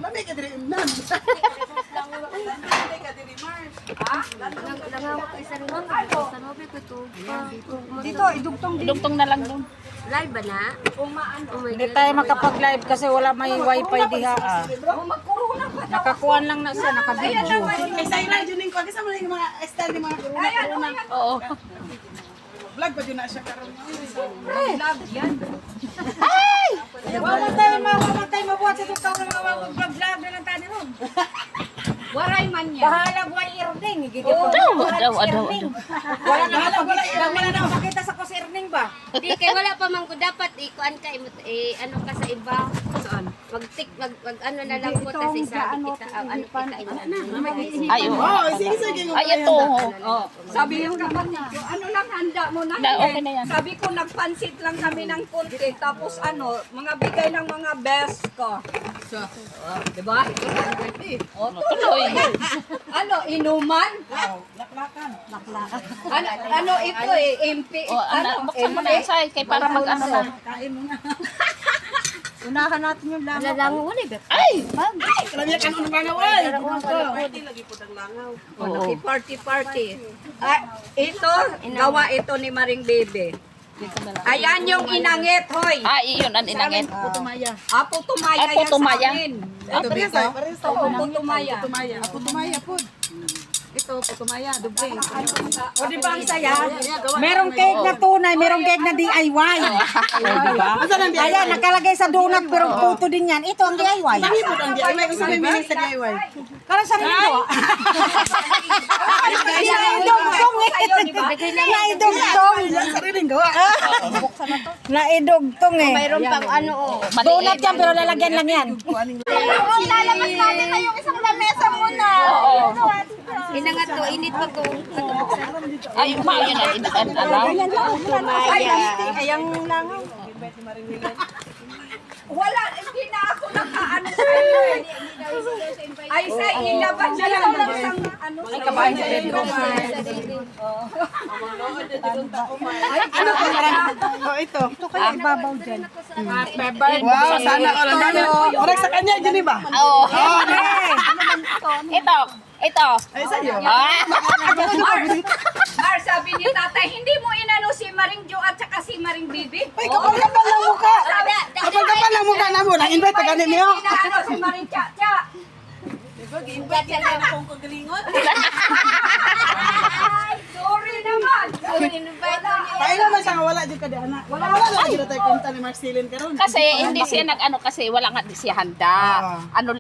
Kami ka diri imnan. Kami ka diri Mars. Langaw ko isa rin ako. Sa nobe ko to. Dito, idugtong dito. Dugtong na lang doon. Live ba na? Oh my Hindi tayo makapag-live kasi wala may wifi diha. Nakakuan lang na siya, naka-video. Kay sa ila juning ko kasi mo yung mga style ni mga corona. Oo. Vlog pa jud na siya karon. Mamatay mabuhat sa tukang mga mag-vlog na lang tayo ron. Waray man yan. Bahala buhay irding. Daw. Wala na nakapakita sa kus irding ba? Di kay wala pa man ko dapat ikuan ka ano ka sa iba. Saan? Mag ano na lang po tas isa kita ano kita Ay, oo. Oh, sige sige. Ay, ito. Sabi yung kapatid, ano lang handa mo na Okay na yan. Sabi ko nagpansit lang kami ng konti, tapos ano, mga bigay ng mga best ko. So, di ba? Tuloy. Ano, inuman? Laklakan. Ano ito MP? Buksan mo na yung side kay para mag-ano na. Kain mo na. Unahan natin yung lamang. Lalango wala ba? Ay! Kalami kan unang mga way. Oo. Party. Ito, gawa ito ni Maring Bebe. Ayan yung inangit, hoy. Iyon ang inangit. Putumaya. Apo tumaya Apo yan sa tumaya. amin. Ito dito. Apo tumaya. Putumaya. Putumaya po. Ito putumaya, duble. O di ba ang saya? Merong cake na tunay, merong cake na DIY. Ayan, nakalagay sa donut pero puto din yan. Ito ang DIY. Dami po ang DIY. Gusto mo yung sa DIY. Karang sarili ko. Naidugtong eh. Naidugtong. Sariling gawa. Naidugtong eh. Mayroon pang ano Donut yan pero lalagyan lang yan. Lalabas natin na yung isang lamesa muna. Inangat to, init pag kung Ay, yun ang inangit. Ayang langaw. Wala, hindi na ako nakaano sa iyo. Ay, sa ilabas na lang ng isang ano. Ay, kabahay sa bedroom. Oh, ito. Ito kaya ibabaw dyan. Wow, sana all. Ang dami. Oras sa kanya, dyan ba? Oo. Ito. Ay, sa'yo. Mar, sabi ni tatay, hindi mo inano si Maring Jo at saka si Maring Bibi? Ay, kapal-kapal lang mukha. Kapal-kapal lang mukha na mo. Nang-invite ka ganit niyo. Inaano si Maring Cha-Cha. Sorry naman. Kaya naman siya nga wala dyan ka di anak. Wala lang dyan tayo kunta ni Marcelin karon. Kasi hindi siya nag-ano kasi wala nga siya handa. Ano